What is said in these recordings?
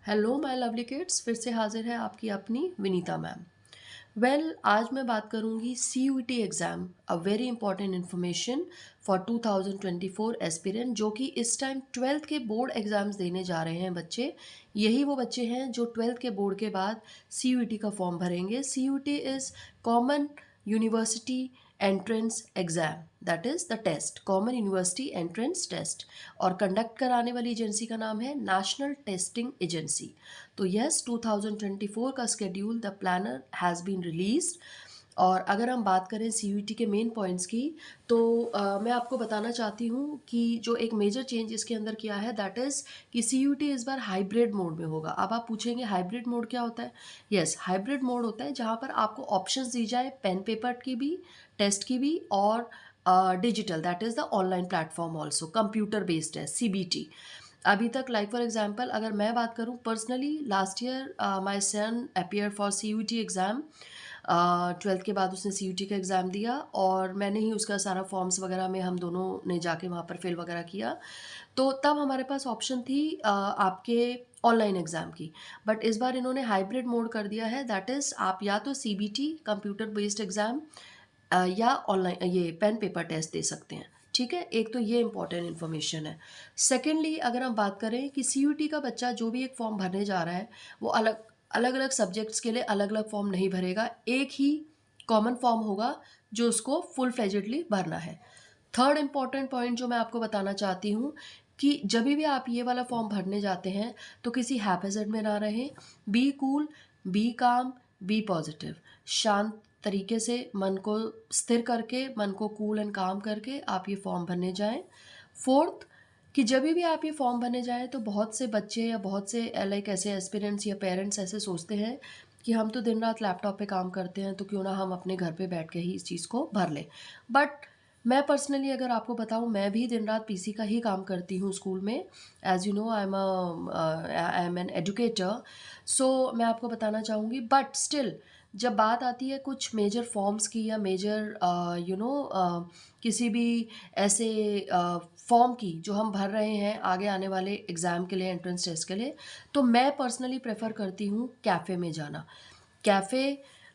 Hello my lovely kids, फिर से हाजिर है आपकी अपनी विनीता मैम। आज मैं बात करूंगी CUET exam, a very important information for 2024 aspirant, जो कि इस टाइम 12th के बोर्ड एग्ज़ाम्स देने जा रहे हैं बच्चे। यही वो बच्चे हैं जो 12th के बोर्ड के बाद CUET का फॉर्म भरेंगे। CUET is common university entrance exam, that is the test, common university entrance test. और कंडक्ट कराने वाली एजेंसी का नाम है नेशनल टेस्टिंग एजेंसी। तो यस, 2024 का schedule, the planner has been released. और अगर हम बात करें CUET के मेन पॉइंट्स की, तो मैं आपको बताना चाहती हूँ कि जो एक मेजर चेंज इसके अंदर किया है, दैट इज़ कि CUET इस बार हाइब्रिड मोड में होगा। अब आप पूछेंगे हाइब्रिड मोड क्या होता है? यस, हाइब्रिड मोड होता है जहाँ पर आपको ऑप्शंस दी जाए पेन पेपर की भी, टेस्ट की भी, और digital, that is the online platform also, computer based है CBT। अभी तक लाइक फॉर एग्जांपल अगर मैं बात करूं personally, last year my son appear for CUET exam. 12th के बाद उसने CUET का एग्ज़ाम दिया और मैंने ही उसका सारा फॉर्म्स वगैरह में हम दोनों ने जाके वहाँ पर फिल वगैरह किया। तो तब हमारे पास ऑप्शन थी आपके ऑनलाइन एग्ज़ाम की। बट इस बार इन्होंने हाइब्रिड मोड कर दिया है, दैट इज़ आप या तो CBT कंप्यूटर बेस्ड एग्ज़ाम या ऑनलाइन ये पेन पेपर टेस्ट दे सकते हैं। ठीक है, एक तो ये इंपॉर्टेंट इन्फॉर्मेशन है। सेकेंडली अगर हम बात करें कि CUET का बच्चा जो भी एक फॉर्म भरने जा रहा है, वो अलग अलग अलग सब्जेक्ट्स के लिए अलग अलग फॉर्म नहीं भरेगा, एक ही कॉमन फॉर्म होगा जो उसको फुल फ्लेजेडली भरना है। थर्ड इंपॉर्टेंट पॉइंट जो मैं आपको बताना चाहती हूँ कि जब भी आप ये वाला फॉर्म भरने जाते हैं तो किसी हैपेजेड में ना रहें। बी कूल, बी काम, बी पॉजिटिव। शांत तरीके से मन को स्थिर करके, मन को कूल एंड काम करके आप ये फॉर्म भरने जाएं। फोर्थ, कि जब भी आप ये फॉर्म भरने जाएं तो बहुत से बच्चे या बहुत से लाइक ऐसे एस्पिरेंट्स या पेरेंट्स ऐसे सोचते हैं कि हम तो दिन रात लैपटॉप पे काम करते हैं, तो क्यों ना हम अपने घर पे बैठ के ही इस चीज़ को भर लें। बट मैं पर्सनली अगर आपको बताऊं, मैं भी दिन रात PC का ही काम करती हूँ स्कूल में। As you know, I am an educator. So मैं आपको बताना चाहूँगी, बट स्टिल जब बात आती है कुछ मेजर फॉर्म्स की या मेजर किसी भी ऐसे फॉर्म की जो हम भर रहे हैं आगे आने वाले एग्ज़ाम के लिए, एंट्रेंस टेस्ट के लिए, तो मैं पर्सनली प्रेफर करती हूँ कैफ़े में जाना। कैफ़े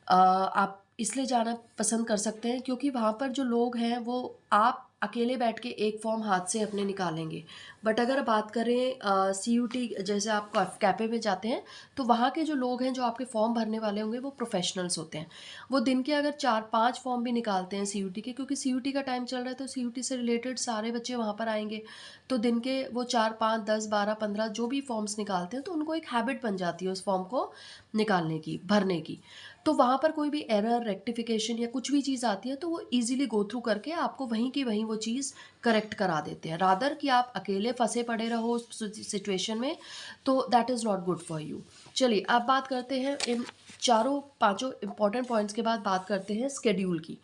आप इसलिए जाना पसंद कर सकते हैं क्योंकि वहाँ पर जो लोग हैं वो आप अकेले बैठ के एक फॉर्म हाथ से अपने निकालेंगे। बट अगर बात करें CUET, जैसे आप कैफ़े में जाते हैं तो वहाँ के जो लोग हैं जो आपके फॉर्म भरने वाले होंगे वो प्रोफेशनल्स होते हैं। वो दिन के अगर 4-5 फॉर्म भी निकालते हैं CUET के, क्योंकि CUET का टाइम चल रहा है तो CUET से रिलेटेड सारे बच्चे वहाँ पर आएंगे। तो दिन के वो 4-5, 10, 12, 15 जो भी फॉर्म्स निकालते हैं तो उनको एक हैबिट बन जाती है उस फॉर्म को निकालने की, भरने की। तो वहाँ पर कोई भी एरर, रेक्टिफिकेशन या कुछ भी चीज़ आती है तो वो ईज़िली गो थ्रू करके आपको वहीं की वहीं वो चीज़ करेक्ट करा देते हैं, रादर कि आप अकेले फंसे पड़े रहो उस सिचुएशन में। तो that is not good for you. चलिए अब बात करते हैं इन चारों पांचों इंपॉर्टेंट पॉइंट्स के बाद बात करते हैं स्केड्यूल की।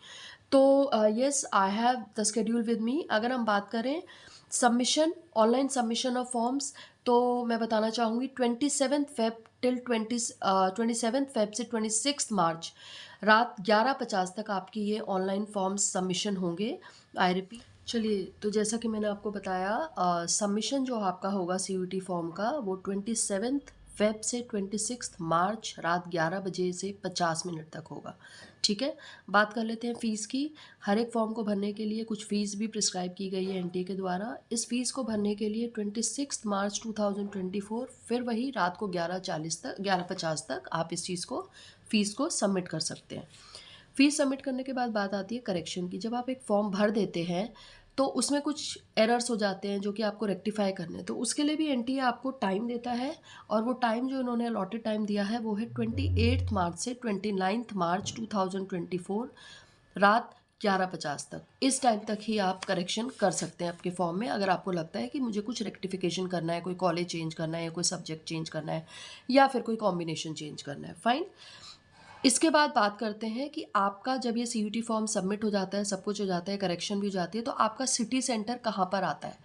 तो yes, I have the schedule with me. अगर हम बात करें submission, online submission of forms, तो मैं बताना चाहूँगी 27 फेब टिल 27 फेब से 26 मार्च रात 11:50 तक आपकी ये ऑनलाइन फॉर्म्स सबमिशन होंगे। I repeat. चलिए, तो जैसा कि मैंने आपको बताया, सबमिशन जो आपका होगा CUET फॉर्म का वो 27 फेब से 26 मार्च रात 11 बजे से 50 मिनट तक होगा। ठीक है, बात कर लेते हैं फ़ीस की। हर एक फॉर्म को भरने के लिए कुछ फ़ीस भी प्रिस्क्राइब की गई है NTA के द्वारा। इस फ़ीस को भरने के लिए 26 मार्च 2024 फिर वही रात को 11:40 तक, 11:50 तक आप इस चीज़ को, फ़ीस को सबमिट कर सकते हैं। फ़ीस सबमिट करने के बाद बात आती है करेक्शन की। जब आप एक फॉर्म भर देते हैं तो उसमें कुछ एरर्स हो जाते हैं जो कि आपको रेक्टिफाई करने हैं, तो उसके लिए भी NTA आपको टाइम देता है। और वो टाइम जो इन्होंने अलॉटेड टाइम दिया है वो है 28 मार्च से 29 मार्च 2024 रात 11:50 तक। इस टाइम तक ही आप करेक्शन कर सकते हैं आपके फॉर्म में, अगर आपको लगता है कि मुझे कुछ रेक्टिफिकेशन करना है, कोई कॉलेज चेंज करना है या कोई सब्जेक्ट चेंज करना है या फिर कोई कॉम्बिनेशन चेंज करना है। फाइन। इसके बाद बात करते हैं कि आपका जब ये CUET फॉर्म सबमिट हो जाता है, सब कुछ हो जाता है, करेक्शन भी हो जाती है, तो आपका सिटी सेंटर कहाँ पर आता है?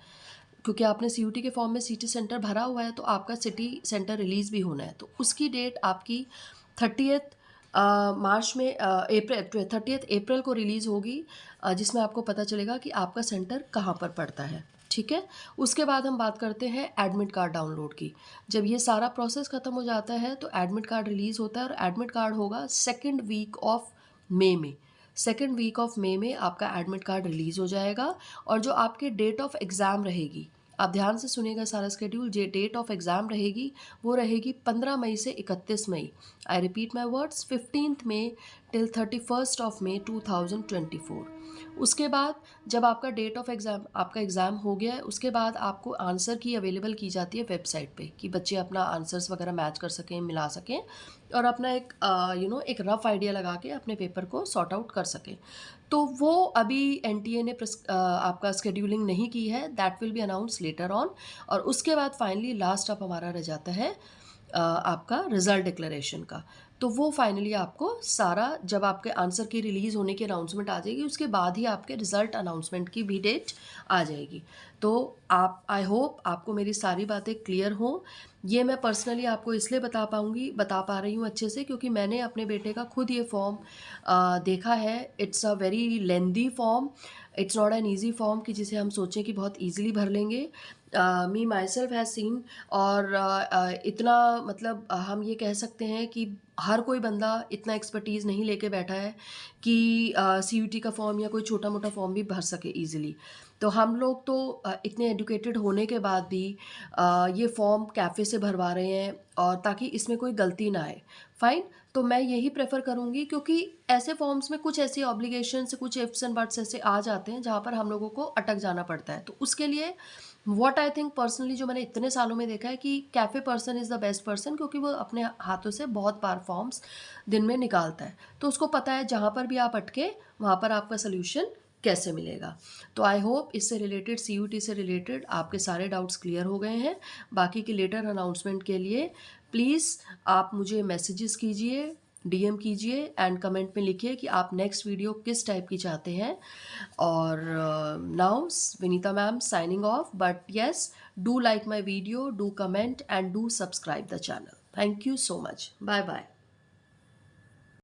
क्योंकि आपने CUET के फॉर्म में सिटी सेंटर भरा हुआ है तो आपका सिटी सेंटर रिलीज़ भी होना है। तो उसकी डेट आपकी 30th मार्च में, अप्रैल 30th अप्रैल को रिलीज़ होगी, जिसमें आपको पता चलेगा कि आपका सेंटर कहाँ पर पड़ता है। ठीक है। उसके बाद हम बात करते हैं एडमिट कार्ड डाउनलोड की। जब ये सारा प्रोसेस ख़त्म हो जाता है तो एडमिट कार्ड रिलीज़ होता है और एडमिट कार्ड होगा सेकंड वीक ऑफ मई में। सेकंड वीक ऑफ मई में आपका एडमिट कार्ड रिलीज़ हो जाएगा और जो आपके डेट ऑफ एग्ज़ाम रहेगी, आप ध्यान से सुनिएगा सारा शेड्यूल, जे डेट ऑफ एग्ज़ाम रहेगी वो रहेगी 15 मई से 31 मई। I repeat my words, 15th May till 31st of May 2024। उसके बाद जब आपका डेट ऑफ एग्ज़ाम, आपका एग्ज़ाम हो गया है, उसके बाद आपको आंसर की अवेलेबल की जाती है वेबसाइट पे कि बच्चे अपना आंसर्स वगैरह मैच कर सकें, मिला सकें और अपना एक एक रफ़ आइडिया लगा के अपने पेपर को सॉर्ट आउट कर सकें। तो वो अभी एनटीए ने आपका शेड्यूलिंग नहीं की है, that will be announce later on. और उसके बाद फाइनली लास्ट अप हमारा रह जाता है आपका रिज़ल्ट डिक्लेरेशन का। तो वो फाइनली आपको सारा, जब आपके आंसर की रिलीज़ होने की अनाउंसमेंट आ जाएगी उसके बाद ही आपके रिज़ल्ट अनाउंसमेंट की भी डेट आ जाएगी। तो आप, आई होप आपको मेरी सारी बातें क्लियर हों। ये मैं पर्सनली आपको इसलिए बता पा रही हूँ अच्छे से क्योंकि मैंने अपने बेटे का खुद ये फॉर्म देखा है। It's a very lengthy form, it's not an easy form कि जिसे हम सोचें कि बहुत ईजिली भर लेंगे। मी माई सेल्फ हैज़ सीन, और इतना मतलब हम ये कह सकते हैं कि हर कोई बंदा इतना एक्सपर्टीज़ नहीं लेके बैठा है कि सीयूटी का फॉर्म या कोई छोटा मोटा फॉर्म भी भर सके ईजिली। तो हम लोग तो इतने एजुकेटेड होने के बाद भी ये फॉर्म कैफ़े से भरवा रहे हैं और ताकि इसमें कोई गलती ना आए। फाइन, तो मैं यही प्रेफ़र करूँगी क्योंकि ऐसे फॉर्म्स में कुछ ऐसी ऑब्लिगेशंस, कुछ इफ्स एंड बट्स ऐसे आ जाते हैं जहाँ पर हम लोगों को अटक जाना पड़ता है। तो उसके लिए व्हाट आई थिंक पर्सनली, जो मैंने इतने सालों में देखा है कि cafe person is the best person, क्योंकि वो अपने हाथों से बहुत बार फॉर्म्स दिन में निकालता है। तो उसको पता है जहाँ पर भी आप अटके वहाँ पर आपका सॉल्यूशन कैसे मिलेगा। तो आई होप इससे रिलेटेड, सीयूटी से रिलेटेड आपके सारे डाउट्स क्लियर हो गए हैं। बाकी की लेटर अनाउंसमेंट के लिए प्लीज़ आप मुझे मैसेजेस कीजिए, डीएम कीजिए एंड कमेंट में लिखिए कि आप नेक्स्ट वीडियो किस टाइप की चाहते हैं। और now Vinita ma'am signing off, but yes, do like my video, do comment and do subscribe the channel. Thank you so much. Bye bye.